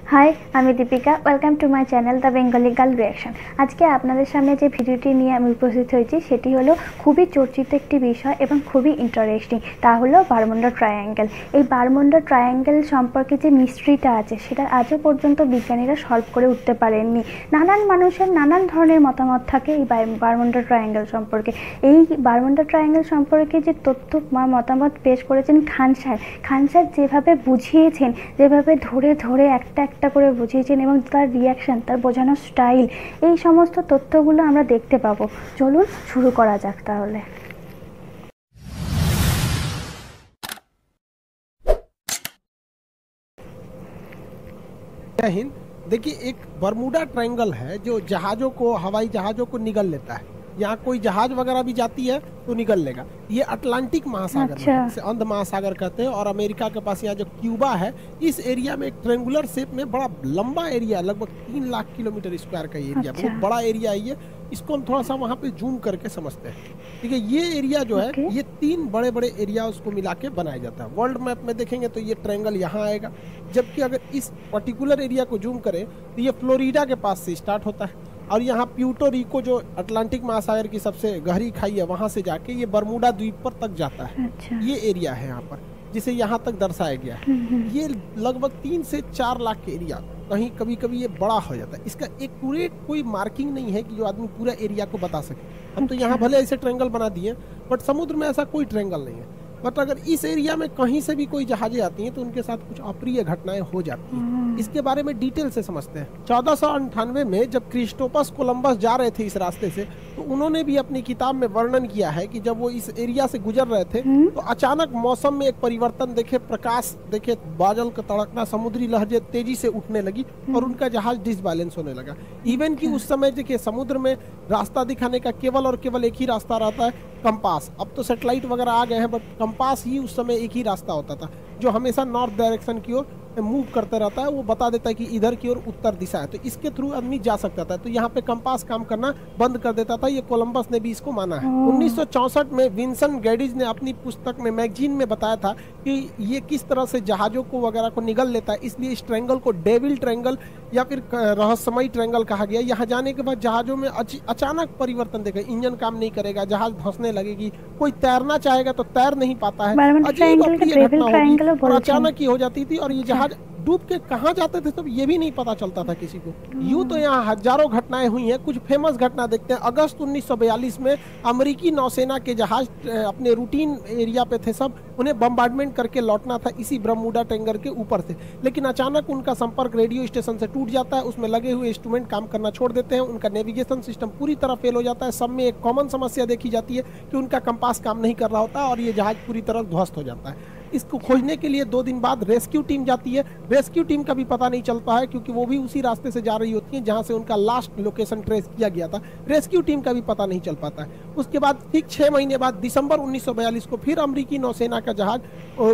High आमी Deepika welcome to my channel the Bengali girl reaction. आज के आपनादेर सामने जो भिडियोटी निये आमी उपस्थित हयेछि सेटी हलो खूबई चर्चित एकटी विषय एबं खूबई इंटारेस्टिंग, ता हलो बारमुडा ट्रायंगल। এই বারমুডা ট্রায়াঙ্গেল সম্পর্কে যে মিস্ট্রিটা আছে সেটা আজও পর্যন্ত বিজ্ঞানীরা সলভ করে উঠতে পারেননি। নানান মানুষের নানান ধরনের মতামত থাকে এই বারমুডা ট্রায়াঙ্গেল সম্পর্কে। এই বারমুডা ট্রায়াঙ্গেল সম্পর্কে যে তথ্য বা মতামত পেশ করেছেন খান স্যার যেভাবে বুঝিয়েছেন, যেভাবে ধরে ধরে একটা একটা করে বুঝিয়েছেন এবং তার রিয়াকশান, তার বোঝানোর স্টাইল, এই সমস্ত তথ্যগুলো আমরা দেখতে পাবো। চলুন শুরু করা যাক তাহলে। जय हिंद। देखिए, एक बरमूडा ट्रायंगल है जो जहाज़ों को, हवाई जहाज़ों को निगल लेता है। यहाँ कोई जहाज वगैरह भी जाती है तो निगल लेगा। ये अटलांटिक महासागर में, इसे अंध महासागर कहते हैं। और अमेरिका के पास यहाँ जो क्यूबा है, इस एरिया में एक ट्रायंगुलर शेप में बड़ा लंबा एरिया, लगभग 3 लाख किलोमीटर स्क्वायर का एरिया, बहुत बड़ा एरिया है ये। इसको हम थोड़ा सा वहाँ पे जूम करके समझते हैं। ठीक है, ये एरिया जो है ये 3 बड़े बड़े एरिया उसको मिला के बनाया जाता है। वर्ल्ड मैप में देखेंगे तो ये ट्रायंगल यहाँ आएगा, जबकि अगर इस पर्टिकुलर एरिया को जूम करें तो ये फ्लोरिडा के पास से स्टार्ट होता है और यहाँ प्यूर्टो रिको जो अटलांटिक महासागर की सबसे गहरी खाई है वहाँ से जाके ये बरमूडा द्वीप पर तक जाता है। ये एरिया है यहाँ पर, जिसे यहाँ तक दर्शाया गया है। ये लगभग 3 से 4 लाख के एरिया, कहीं कभी कभी ये बड़ा हो जाता है। इसका एक्यूरेट कोई मार्किंग नहीं है कि जो आदमी पूरा एरिया को बता सके। हम तो यहाँ भले ऐसे ट्रायंगल बना दिए, बट समुद्र में ऐसा कोई ट्रायंगल नहीं है। बट अगर इस एरिया में कहीं से भी कोई जहाजें आती हैं तो उनके साथ कुछ अप्रिय घटनाएं हो जाती हैं। इसके बारे में डिटेल से समझते हैं। 1498 में जब क्रिस्टोफर कोलंबस जा रहे थे इस रास्ते से, तो उन्होंने भी अपनी किताब में वर्णन किया है कि जब वो इस एरिया से गुजर रहे थे तो अचानक मौसम में एक परिवर्तन देखे, प्रकाश देखे, बादल का तड़कना, समुद्री लहरें तेजी से उठने लगी और उनका जहाज डिसबैलेंस होने लगा। इवन कि उस समय देखिए समुद्र में रास्ता दिखाने का केवल और केवल एक ही रास्ता रहता है, कंपास। अब तो सैटेलाइट वगैरह आ गए हैं, बट कंपास ही उस समय एक ही रास्ता होता था जो हमेशा नॉर्थ डायरेक्शन की ओर मूव करते रहता है। वो बता देता है कि इधर की ओर उत्तर दिशा है, तो इसके थ्रू आदमी जा सकता था। तो यहाँ पे कंपास काम करना बंद कर देता था। ये कोलंबस ने भी इसको माना है। 1964 में विंसेंट गैडिज ने अपनी पुस्तक में, मैगजीन में बताया था कि ये किस तरह से जहाजों को वगैरह को निगल लेता है। इसलिए इस ट्रायंगल को डेविल ट्रायंगल या फिर रहस्यमयी ट्रायंगल कहा गया। यहाँ जाने के बाद जहाजों में अचानक परिवर्तन देखा, इंजन काम नहीं करेगा, जहाज धंसने लगेगी, कोई तैरना चाहेगा तो तैर नहीं पाता है। अजीब अप्रिय घटना होगी और अचानक ही हो जाती थी और ये जहाज डूब के कहाँ जाते थे तब ये भी नहीं पता चलता था किसी को। यूं तो यहाँ हजारों घटनाएं हुई हैं। कुछ फेमस घटना देखते हैं। अगस्त 1942 में अमेरिकी नौसेना के जहाज अपने रूटीन एरिया पे थे, सब उन्हें बम्बार्डमेंट करके लौटना था इसी बरमूडा ट्रायंगल के ऊपर से, लेकिन अचानक उनका संपर्क रेडियो स्टेशन से टूट जाता है। उसमें लगे हुए इंस्ट्रूमेंट काम करना छोड़ देते हैं, उनका नेविगेशन सिस्टम पूरी तरह फेल हो जाता है। सब में एक कॉमन समस्या देखी जाती है कि उनका कंपास काम नहीं कर रहा होता और ये जहाज पूरी तरह ध्वस्त हो जाता है। इसको खोजने के लिए 2 दिन बाद रेस्क्यू टीम जाती है। रेस्क्यू टीम का भी पता नहीं चलता है क्योंकि वो भी उसी रास्ते से जा रही होती है जहां से उनका लास्ट लोकेशन ट्रेस किया गया था। रेस्क्यू टीम का भी पता नहीं चल पाता है। उसके बाद ठीक 6 महीने बाद दिसंबर 1942 को फिर अमेरिकी नौसेना का जहाज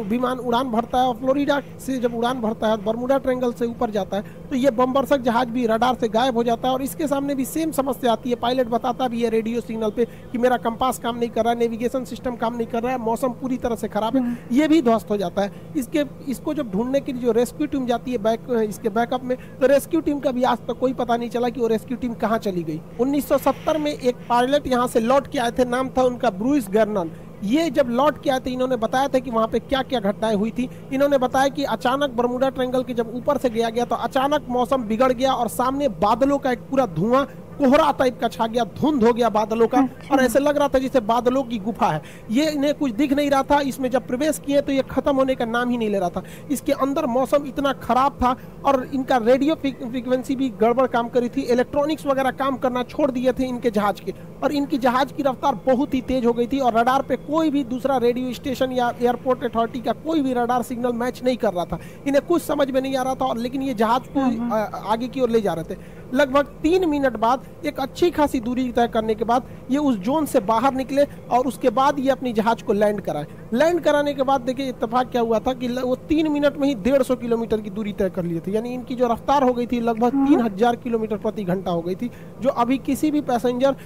विमान उड़ान भरता है और फ्लोरिडा से जब उड़ान भरता है बरमूडा ट्रायंगल से ऊपर जाता है तो ये बमवर्षक जहाज भी रडार से गायब हो जाता है और इसके सामने भी सेम समस्या आती है। पायलट बताता भी है रेडियो सिग्नल पे कि मेरा कंपास काम नहीं कर रहा है, नेविगेशन सिस्टम काम नहीं कर रहा है, मौसम पूरी तरह से खराब है। ये भी ध्वस्त हो जाता है। इसको जब ढूंढने के लिए जो रेस्क्यू टीम जाती है इसके बैकअप में, तो रेस्क्यू टीम का भी आज तक कोई पता नहीं चला कि वो रेस्क्यू टीम कहां चली गई। 1970 में एक पायलट यहां से लौट के आए थे, नाम था उनका ब्रूइस गर्नन। ये जब लौट के आए थे इन्होंने बताया था कि वहां पे क्या क्या घटनाएं हुई थी। इन्होंने बताया कि अचानक बरमूडा ट्रायंगल के जब ऊपर से गया तो अचानक मौसम बिगड़ गया और सामने बादलों का एक पूरा धुआं, कोहरा टाइप का छा गया, धुंध हो गया बादलों का और ऐसे लग रहा था जैसे बादलों की गुफा है। ये इन्हें कुछ दिख नहीं रहा था। इसमें जब प्रवेश किए तो ये खत्म होने का नाम ही नहीं ले रहा था। इसके अंदर मौसम इतना खराब था और इनका रेडियो फ्रीक्वेंसी भी गड़बड़ काम करी थी, इलेक्ट्रॉनिक्स वगैरह काम करना छोड़ दिए थे इनके जहाज के, और इनकी जहाज की रफ्तार बहुत ही तेज हो गई थी और रडार पे कोई भी दूसरा रेडियो स्टेशन या एयरपोर्ट अथॉरिटी का कोई भी रडार सिग्नल मैच नहीं कर रहा था। इन्हें कुछ समझ में नहीं आ रहा था और लेकिन ये जहाज को आगे की ओर ले जा रहे थे। लगभग 3 मिनट बाद, एक अच्छी खासी दूरी तय करने के बाद ये उस जोन से बाहर निकले और उसके बाद ये अपनी जहाज को लैंड कराए। लैंड कराने के बाद देखिए इत्तेफाक क्या हुआ था कि वो 3 मिनट में ही 150 किलोमीटर की दूरी तय कर लिए थे। यानी इनकी जो रफ्तार हो गई थी लगभग 3000 किलोमीटर प्रति घंटा हो गई थी, जो अभी किसी भी पैसेंजर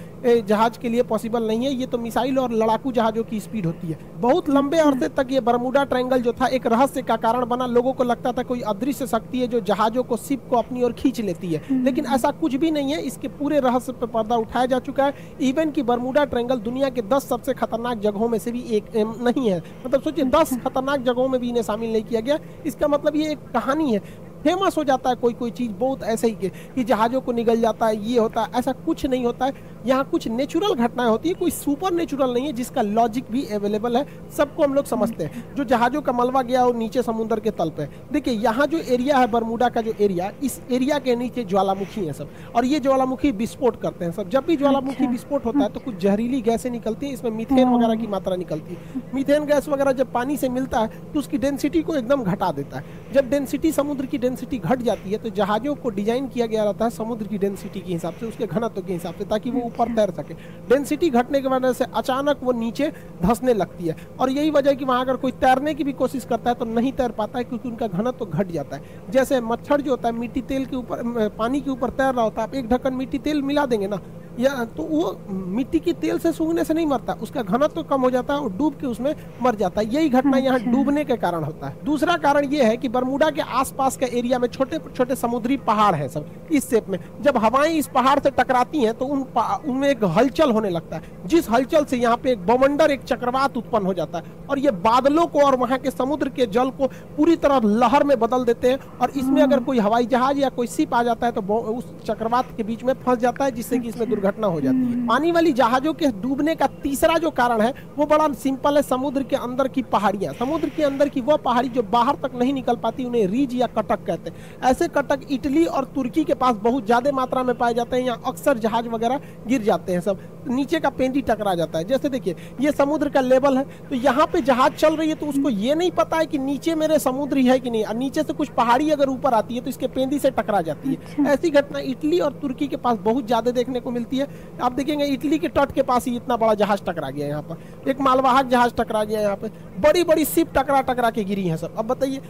जहाज के लिए पॉसिबल नहीं है। ये तो मिसाइल और लड़ाकू जहाजों की स्पीड होती है। बहुत लंबे अरसे तक ये बरमूडा ट्रायंगल जो था एक रहस्य का कारण बना। लोगों को लगता था कोई अदृश्य शक्ति है जो जहाजों को, शिप को अपनी ओर खींच लेती है, लेकिन ऐसा कुछ भी नहीं है। इसके पूरे रहस्य पर पर्दा उठाया जा चुका है। इवन की बरमूडा ट्रायंगल दुनिया के 10 सबसे खतरनाक जगहों में से भी एक नहीं है। मतलब सोचिए 10 खतरनाक जगहों में भी इन्हें शामिल नहीं किया गया। इसका मतलब ये एक कहानी है। फेमस हो जाता है कोई चीज बहुत ऐसे ही कि जहाजों को निगल जाता है, ये होता है, ऐसा कुछ नहीं होता है। यहाँ कुछ नेचुरल घटनाएं होती है, कोई सुपर नेचुरल नहीं है जिसका लॉजिक भी अवेलेबल है। सबको हम लोग समझते हैं। जो जहाजों का मलबा गया और नीचे समुद्र के तल पे, देखिए यहाँ जो एरिया है बरमूडा का जो एरिया, इस एरिया के नीचे ज्वालामुखी है सब, और ये ज्वालामुखी विस्फोट करते हैं सब। जब भी ज्वालामुखी विस्फोट होता है तो कुछ जहरीली गैसें निकलती है, इसमें मीथेन वगैरह की मात्रा निकलती है। मीथेन गैस वगैरह जब पानी से मिलता है तो उसकी डेंसिटी को एकदम घटा देता है। जब डेंसिटी, समुद्र की डेंसिटी घट जाती है तो जहाजों को डिजाइन किया गया रहता है समुद्र की डेंसिटी के हिसाब से, उसके घनत्व के हिसाब से, ताकि वो ऊपर तैर सके। डेंसिटी घटने की वजह से अचानक वो नीचे धंसने लगती है, और यही वजह है कि वहां अगर कोई तैरने की भी कोशिश करता है तो नहीं तैर पाता है, क्योंकि उनका घनत्व घट जाता है। जैसे मच्छर जो होता है मिट्टी तेल के ऊपर, पानी के ऊपर तैर रहा होता है, आप एक ढक्कन मिट्टी तेल मिला देंगे ना, या तो वो मिट्टी की तेल से सूंघने से नहीं मरता, उसका घनत्व कम हो जाता है और डूब के उसमें मर जाता है। यही घटना यहाँ डूबने के कारण होता है। दूसरा कारण ये है कि बरमूडा के आसपास के एरिया में छोटे छोटे समुद्री पहाड़ हैं सब इस शेप में। जब हवाएं इस पहाड़ से टकराती हैं तो उनमें एक हलचल होने लगता है, जिस हलचल से यहाँ पे एक बवंडर, एक चक्रवात उत्पन्न हो जाता है, और ये बादलों को और वहां के समुद्र के जल को पूरी तरह लहर में बदल देते हैं। और इसमें अगर कोई हवाई जहाज या कोई शिप आ जाता है तो उस चक्रवात के बीच में फंस जाता है, जिससे कि इसमें दुर्घटना हो जाती है। पानी वाली जहाजों के डूबने का तीसरा जो कारण है वो बड़ा सिंपल है, समुद्र के अंदर की पहाड़ियां। समुद्र के अंदर की वो पहाड़ी जो बाहर तक नहीं निकल पाती, उन्हें रीज या कटक कहते हैं। ऐसे कटक इटली और तुर्की के पास बहुत ज्यादा मात्रा में पाए जाते हैं। यहाँ अक्सर जहाज वगैरह गिर जाते हैं, सब नीचे का पेंदी टकरा जाता है। जैसे देखिए ये समुद्र का लेवल है, तो यहाँ पे जहाज चल रही है तो उसको ये नहीं पता है कि नीचे मेरे समुद्र ही है कि नहीं, और नीचे से कुछ पहाड़ी अगर ऊपर आती है तो इसके पेंदी से टकरा जाती है। ऐसी घटना इटली और तुर्की के पास बहुत ज्यादा देखने को मिलती है। आप देखेंगे इटली के तट के पास ही इतना बड़ा जहाज टकरा गया, यहाँ पर एक मालवाहक जहाज टकरा गया, यहाँ पे बड़ी बड़ी शिप टकरा के गिरी है सब। अब बताइए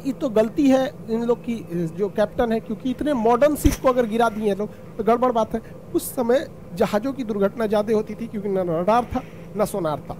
ये तो गलती है इन लोग की, जो कैप्टन है, क्योंकि इतने मॉडर्न शिप को अगर गिरा दिए लोग तो गड़बड़ बात है। उस समय जहाजों की दुर्घटना ज्यादा होती थी क्योंकि न रडार था न सोनार था।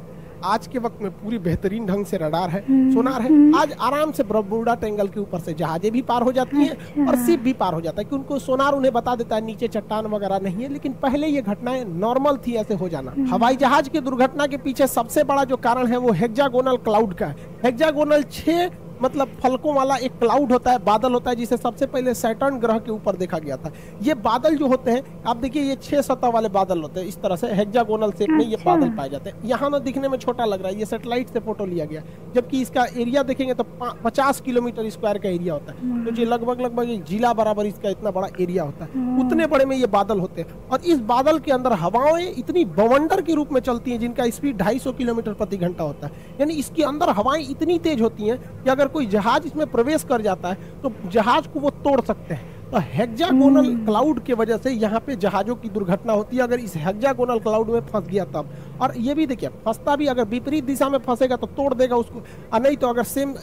आज के वक्त में पूरी बेहतरीन ढंग से रडार है, सोनार है। आज आराम से बरमूडा ट्रायंगल के ऊपर से जहाजें भी पार हो जाती हैं और शिप भी पार हो जाता है, कि उनको सोनार उन्हें बता देता है नीचे चट्टान वगैरह नहीं है। लेकिन पहले ये घटनाएं नॉर्मल थी ऐसे हो जाना। हवाई जहाज की दुर्घटना के पीछे सबसे बड़ा जो कारण है वो हेक्सागोनल क्लाउड का है। हेक्सागोनल 6 मतलब फलकों वाला एक क्लाउड होता है, बादल होता है, जिसे सबसे पहले सैटर्न ग्रह के ऊपर देखा गया था। ये बादल जो होते हैं, आप देखिए ये 6 सतह वाले बादल होते हैं, इस तरह से हेक्सागोनल शेप में ये बादल पाए जाते हैं। यहाँ ना दिखने में छोटा लग रहा है, ये सैटेलाइट से फोटो लिया गया, जबकि इसका एरिया देखेंगे तो 50 किलोमीटर स्क्वायर का एरिया होता है, तो ये लगभग एक जिला बराबर इसका इतना बड़ा एरिया होता है। उतने बड़े में ये बादल होते हैं, और इस बादल के अंदर हवाएं इतनी बवंडर के रूप में चलती हैं जिनका स्पीड 250 किलोमीटर प्रति घंटा होता है। यानी इसके अंदर हवाएं इतनी तेज होती हैं कि अगर कोई जहाज इसमें प्रवेश कर जाता है तो जहाज को वो तोड़ सकते हैं। तो हेक्सागोनल क्लाउड के वजह से यहाँ पे जहाजों की दुर्घटना होती है, अगर इस हेक्सागोनल क्लाउड में फंस गया तब। और ये भी देखिए फंसता भी, अगर विपरीत दिशा में फंसेगा तो तोड़ देगा उसको, और नहीं तो अगर सेम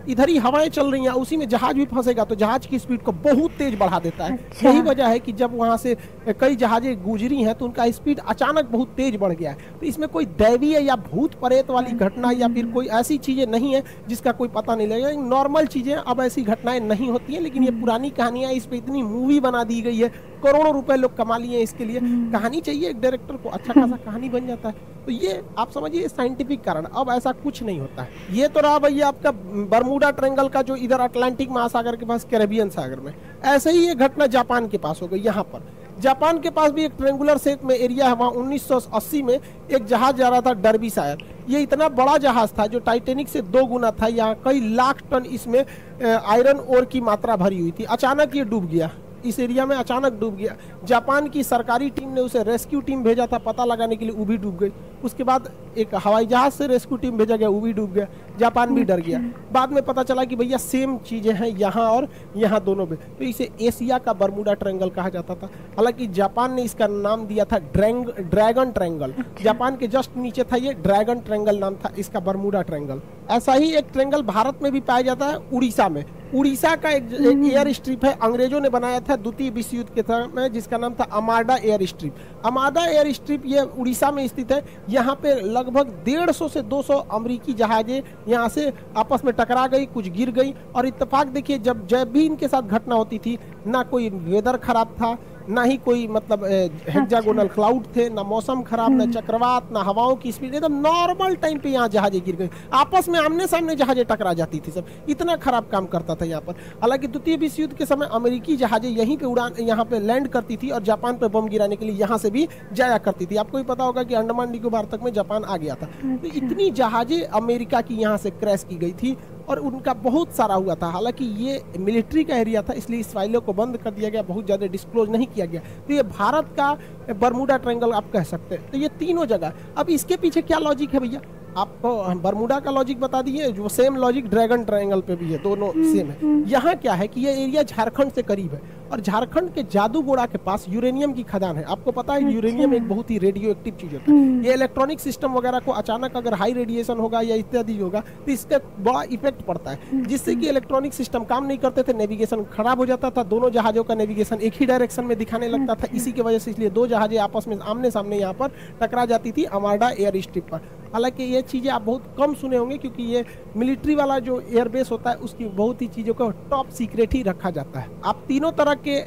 इधर ही हवाएं चल रही हैं उसी में जहाज भी फंसेगा तो जहाज की स्पीड को बहुत तेज बढ़ा देता है। यही वजह है कि जब वहां से कई जहाजें गुजरी हैं तो उनका स्पीड अचानक बहुत तेज बढ़ गया है। तो इसमें कोई दैवीय या भूत प्रेत वाली घटना या फिर कोई ऐसी चीजें नहीं है जिसका कोई पता नहीं लगेगा। नॉर्मल चीजें, अब ऐसी घटनाएं नहीं होती है, लेकिन ये पुरानी कहानियां, इस पे इतनी मूवी बना दी गई है, करोड़ों रुपए लोग कमा लिए इसके लिए। कहानी चाहिए एक डायरेक्टर को, अच्छा खासा कहानी बन जाता है। तो ये आप समझिए साइंटिफिक कारण, अब ऐसा कुछ नहीं होता है। ये तो रहा भैया आपका बरमूडा ट्रायंगल का, जो इधर अटलांटिक महासागर के पास कैरेबियन सागर में। ऐसे ही ये घटना जापान के पास हो गई। यहाँ पर जापान के पास भी एक ट्रेंगुलर शेप में एरिया है, वहाँ 1980 में एक जहाज जा रहा था डर्बीशायर। ये इतना बड़ा जहाज था जो टाइटेनिक से 2 गुना था। यहाँ कई लाख टन इसमें आयरन ओर की मात्रा भरी हुई थी। अचानक ये डूब गया। इस एरिया में अचानक डूब गया। जापान की सरकारी टीम ने उसे रेस्क्यू टीम भेजा था पता लगाने के लिए, वो भी डूब गई। उसके बाद एक हवाई जहाज से रेस्क्यू टीम भेजा गया, वो भी डूब गया। जापान भी डर गया। बाद में पता चला कि भैया सेम चीजें हैं यहाँ और यहाँ दोनों में, तो इसे एशिया का बरमूडा ट्रायंगल कहा जाता था। हालांकि जापान ने इसका नाम दिया था ड्रैगन ट्रायंगल। जापान के जस्ट नीचे था ये ड्रैगन ट्रायंगल नाम था इसका, बरमूडा ट्रायंगल। ऐसा ही एक ट्रायंगल भारत में भी पाया जाता है, उड़ीसा में। उड़ीसा का एक एयर स्ट्रिप है, अंग्रेजों ने बनाया था द्वितीय विश्व युद्ध के समय, जिसका नाम था अमाडा एयर स्ट्रिप। अमाडा एयर स्ट्रिप ये उड़ीसा में स्थित है। यहाँ पे लगभग 150 से 200 अमेरिकी जहाजें यहाँ से आपस में टकरा गई, कुछ गिर गई। और इत्तेफाक देखिए, जब भी इनके साथ घटना होती थी, ना कोई वेदर खराब था, ना ही कोई मतलब हेक्सागोनल क्लाउड थे, ना मौसम खराब, ना चक्रवात, ना हवाओं की स्पीड, एकदम नॉर्मल टाइम पे यहाँ जहाजें गिर गई। आपस में आमने सामने जहाजें टकरा जाती थी, सब इतना खराब काम करता था यहाँ पर। हालांकि द्वितीय विश्व युद्ध के समय अमेरिकी जहाजें यहीं पे यहाँ पे लैंड करती थी और जापान पे बम गिराने के लिए यहाँ से भी जाया करती थी। आपको भी पता होगा कि अंडमान निकोबार तक में जापान आ गया था। तो इतनी जहाजें अमेरिका की यहाँ से क्रैश की गई थी और उनका बहुत सारा हुआ था। हालांकि ये मिलिट्री का एरिया था, इसलिए इस फाइलों को बंद कर दिया गया, बहुत ज़्यादा डिस्क्लोज नहीं किया गया। तो ये भारत का बरमूडा ट्रायंगल आप कह सकते हैं। तो ये तीनों जगह, अब इसके पीछे क्या लॉजिक है भैया, आपको बरमूडा का लॉजिक बता दिए, जो सेम लॉजिक ड्रैगन ट्रायंगल पे भी है, दोनों सेम है। यहाँ क्या है कि ये एरिया झारखंड से करीब है और झारखंड के जादूगोड़ा के पास यूरेनियम की खदान है। आपको पता है यूरेनियम एक बहुत ही रेडियो एक्टिव चीज होता है। ये इलेक्ट्रॉनिक सिस्टम वगैरह को अचानक अगर हाई रेडिएशन होगा या इत्यादि होगा तो इसका बड़ा इफेक्ट पड़ता है, जिससे कि इलेक्ट्रॉनिक सिस्टम काम नहीं करते थे, नेविगेशन खराब हो जाता था, दोनों जहाजों का नेविगेशन एक ही डायरेक्शन में दिखाने लगता था। इसी की वजह से इसलिए दो जहाजें आपस में आमने सामने यहाँ पर टकरा जाती थी अमाडा एयर स्ट्रिप पर। हालांकि ये चीज़ें आप बहुत कम सुने होंगे, क्योंकि ये मिलिट्री वाला जो एयरबेस होता है उसकी बहुत ही चीज़ों को टॉप सीक्रेट ही रखा जाता है। आप तीनों तरह के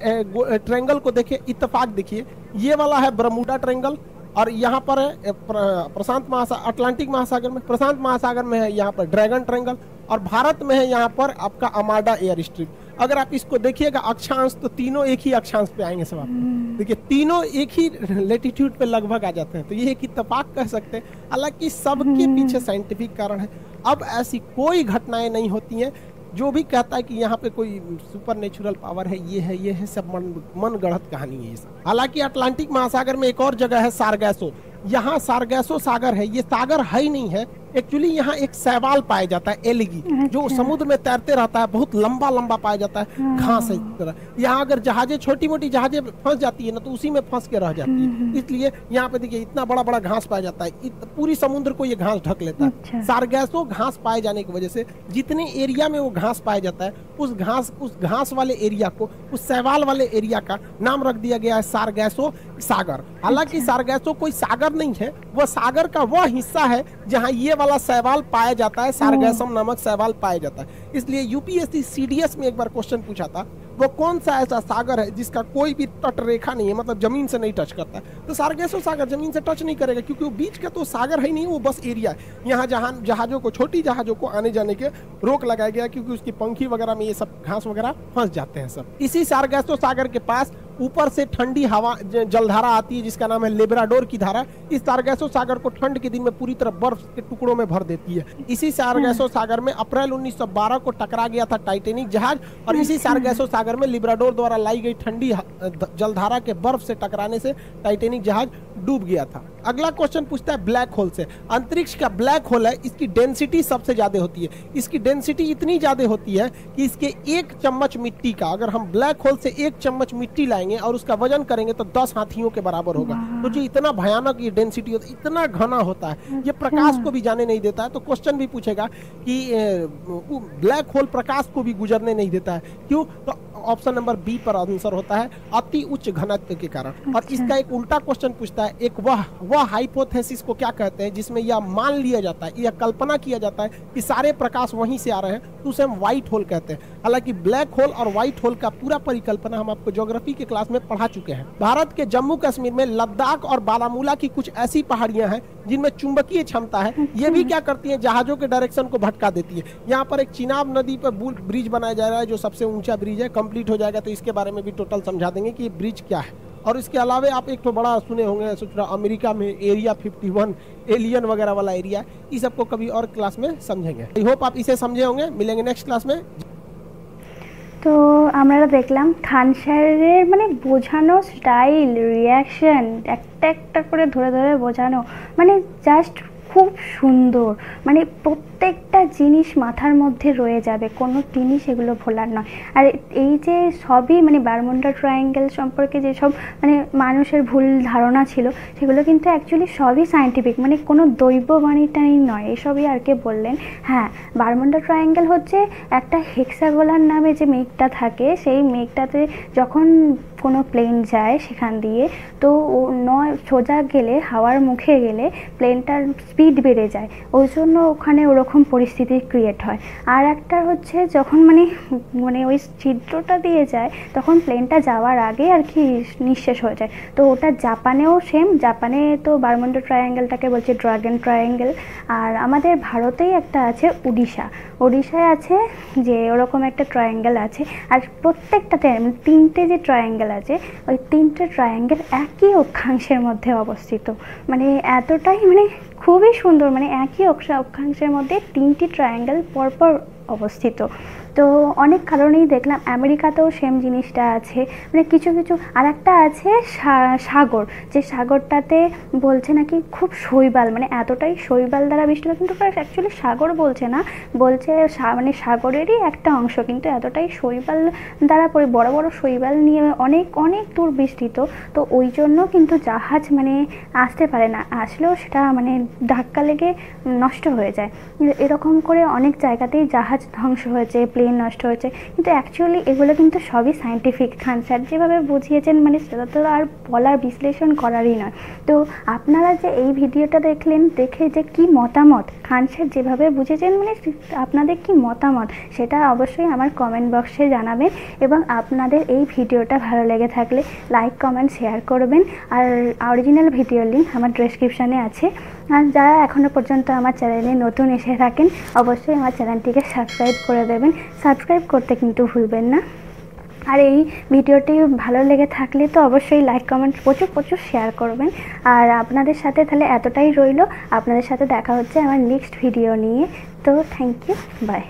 ट्रायंगल को देखिए, इत्तेफाक देखिए, ये वाला है बरमूडा ट्रायंगल और यहाँ पर है प्रशांत महासागर, अटलांटिक महासागर में, प्रशांत महासागर में है यहाँ पर ड्रैगन ट्रायंगल और भारत में है यहाँ पर आपका अमाडा एयर स्ट्रिप। अगर आप इसको देखिएगा अक्षांश, तो तीनों एक ही अक्षांश पे आएंगे सब। आप देखिए तीनों एक ही लेटीट्यूड पे लगभग आ जाते हैं, तो ये एक इत्तेफाक कह सकते हैं। हालांकि सबके पीछे साइंटिफिक कारण है। अब ऐसी कोई घटनाएं नहीं होती हैं जो भी कहता है कि यहाँ पे कोई सुपर नेचुरल पावर है, ये है सब मन गढ़ंत कहानी है ये सब। हालांकि अटलांटिक महासागर में एक और जगह है सारगैसो, यहाँ सारगैसो सागर है। ये सागर है ही नहीं है एक्चुअली, यहाँ एक शैवाल पाया जाता है, एलगी, जो समुद्र में तैरते रहता है, बहुत लंबा लंबा पाया जाता है, घास है इस तरह। यहाँ अगर जहाजें, छोटी मोटी जहाजें फंस जाती है ना, तो उसी में फंस के रह जाती है। इसलिए यहाँ पे देखिए इतना बड़ा बड़ा घास पाया जाता है, पूरी समुद्र को ये घास ढक लेता है। सारगैसो घास पाए जाने की वजह से जितने एरिया में वो घास पाया जाता है, उस घास वाले एरिया को, उस शैवाल वाले एरिया का नाम रख दिया गया है सारगैसो सागर। हालांकि सारगैसो कोई सागर नहीं है, वह सागर का वह हिस्सा है जहाँ ये वाला शैवाल पाया जाता है, सारगैसम नामक शैवाल पाया जाता है। इसलिए यूपीएससी सीडीएस में एक बार क्वेश्चन पूछा था, वो कौन सा ऐसा सागर है जिसका कोई भी तट रेखा नहीं है, मतलब जमीन से नहीं टच करता है। तो सारगैसो सागर जमीन से टच नहीं करेगा, क्योंकि वो बीच का तो सागर है ही नहीं, वो बस एरिया है। यहाँ जहाँ जहाजों को, छोटी जहाजों को आने जाने के रोक लगाया गया, क्योंकि उसकी पंखी वगैरह में ये सब घास वगैरह फंस जाते हैं सब। इसी सारगैसो सागर के पास ऊपर से ठंडी हवा जलधारा आती है, जिसका नाम है लेब्राडोर की धारा। इस सारगैसो सागर को ठंड के दिन में पूरी तरह बर्फ के टुकड़ों में भर देती है। इसी सारगैसो सागर में अप्रैल 1912 को टकरा गया था टाइटेनिक जहाज, और इसी सारगैसो सागर में लिब्राडोर द्वारा लाई गई ठंडी जलधारा के बर्फ से टकराने से टाइटेनिक जहाज डूब गया था। अगला क्वेश्चन पूछता है ब्लैक होल से। अंतरिक्ष का ब्लैक होल है, इसकी डेंसिटी सबसे ज्यादा होती है। इसकी डेंसिटी इतनी ज्यादा होती है कि इसके 1 चम्मच मिट्टी का, अगर हम ब्लैक होल से 1 चम्मच मिट्टी लाएंगे और उसका वजन करेंगे तो 10 हाथियों के बराबर होगा। तो जो इतना भयानक ये डेंसिटी होता है, इतना घना होता है, ये प्रकाश को भी जाने नहीं देता है। तो क्वेश्चन भी पूछेगा कि ब्लैक होल प्रकाश को भी गुजरने नहीं देता है, क्यों? तो ऑप्शन नंबर बी पर आंसर होता है, अति उच्च घनत्व के कारण। और इसका एक उल्टा क्वेश्चन पूछता है, एक वह हाइपोथेसिस को क्या कहते हैं जिसमें यह मान लिया जाता है, यह कल्पना किया जाता है कि सारे प्रकाश वहीं से आ रहे हैं, तो उसे हम व्हाइट होल कहते हैं। हालांकि ब्लैक होल और व्हाइट होल का पूरा परिकल्पना हम आपको ज्योग्राफी के क्लास में पढ़ा चुके हैं। भारत के जम्मू कश्मीर में लद्दाख और बारामूला की कुछ ऐसी पहाड़ियां हैं जिनमें चुंबकीय क्षमता है। ये भी क्या करती है, जहाजों के डायरेक्शन को भटका देती है। यहाँ पर एक चिनाब नदी पर ब्रिज बनाया जा रहा है, जो सबसे ऊंचा ब्रिज है, कंप्लीट हो जाएगा तो इसके बारे में भी टोटल समझा देंगे कि ब्रिज क्या है। और इसके अलावा आप एक तो बड़ा सुने होंगे, सोच रहा अमेरिका में एरिया 51 एलियन वगैरह वाला एरिया, इस सबको कभी और क्लास में समझेंगे। आई होप आप इसे समझे होंगे। मिलेंगे नेक्स्ट क्लास में। তো আমরা দেখলাম খান স্যারের মানে বোঝানো স্টাইল, রিয়াকশন, একটা একটা করে ধরে ধরে বোঝানো, মানে জাস্ট খুব সুন্দর। মানে প্রত্যেকটা জিনিস মাথার মধ্যে রয়ে যাবে, কোনো জিনিস এগুলো ভোলার নয়। আর এই যে সবই মানে বারমুডা ট্রায়াঙ্গেল সম্পর্কে যেসব মানে মানুষের ভুল ধারণা ছিল, সেগুলো কিন্তু অ্যাকচুয়ালি সবই সায়েন্টিফিক, মানে কোনো দৈববাণী টানি নয়, এসবই আর কি বললেন। হ্যাঁ, বারমুডা ট্রায়াঙ্গেল হচ্ছে একটা হেক্সাগোনাল নামে যে মেঘটা থাকে, সেই মেঘটাতে যখন কোনো প্লেন যায় সেখান দিয়ে, তো নয় সোজা গেলে, হাওয়ার মুখে গেলে প্লেনটার স্পিড বেড়ে যায়, ওই জন্য ওখানে ওরকম পরিস্থিতি ক্রিয়েট হয়। আর একটা হচ্ছে যখন মানে মানে ওই ছিদ্রটা দিয়ে যায়, তখন প্লেনটা যাওয়ার আগে আর কি নিঃশেষ হয়ে যায়। তো ওটা জাপানেও সেম, জাপানে তো বারমুডা ট্রায়াঙ্গেলটাকে বলছে ড্রাগন ট্রায়াঙ্গেল। আর আমাদের ভারতেই একটা আছে উড়িষ্যায় আছে যে ওরকম একটা ট্রায়াঙ্গেল আছে। আর প্রত্যেকটাতে 3টে যে ট্রায়াঙ্গেল আছে, ওই 3টে ট্রায়াঙ্গেল একই অক্ষাংশের মধ্যে অবস্থিত। মানে এতটাই মানে খুবই সুন্দর, মানে একই অক্ষাংশের মধ্যে 3টি ট্রায়াঙ্গেল পরপর অবস্থিত। তো অনেক কারণেই দেখলাম আমেরিকাতেও সেম জিনিসটা আছে, মানে কিছু কিছু। আর একটা আছে সাগর, যে সাগরটাতে বলছে নাকি খুব শৈবাল, মানে এতটাই শৈবাল দ্বারা বেষ্টিত, কিন্তু অ্যাকচুয়ালি সাগর বলছে না, বলছে মানে সাগরেরই একটা অংশ, কিন্তু এতটাই শৈবাল দ্বারা বড় বড় শৈবাল নিয়ে অনেক অনেক দূর বিস্তৃত। তো ওই জন্য কিন্তু জাহাজ মানে আসতে পারে না, আসলেও সেটা মানে ধাক্কা লেগে নষ্ট হয়ে যায়। এরকম করে অনেক জায়গাতেই জাহাজ ধ্বংস হয়েছে, প্লেন নষ্ট হয়েছে, কিন্তু অ্যাকচুয়ালি এগুলো কিন্তু সবই সায়েন্টিফিক। খান স্যার যেভাবে বুঝিয়েছেন মানে সেটা তো আর বলার, বিশ্লেষণ করারই নয়। তো আপনারা যে এই ভিডিওটা দেখলেন, দেখে যে কি মতামত, খান স্যার যেভাবে বুঝেছেন মানে আপনাদের কি মতামত, সেটা অবশ্যই আমার কমেন্ট বক্সে জানাবেন। এবং আপনাদের এই ভিডিওটা ভালো লেগে থাকলে লাইক, কমেন্ট, শেয়ার করবেন। আর অরিজিনাল ভিডিওর লিঙ্ক আমার ডেসক্রিপশানে আছে। আর যারা এখনও পর্যন্ত আমার চ্যানেলে নতুন এসে থাকেন, অবশ্যই আমার চ্যানেলটিকে সাবস্ক্রাইব করে দেবেন। সাবস্ক্রাইব করতে কিন্তু ভুলবেন না। আর এই ভিডিওটি ভালো লেগে থাকলে তো অবশ্যই লাইক, কমেন্ট প্রচুর প্রচুর শেয়ার করবেন। আর আপনাদের সাথে তাহলে এতটাই রইল, আপনাদের সাথে দেখা হচ্ছে আমার নেক্সট ভিডিও নিয়ে। তো থ্যাংক ইউ, বাই।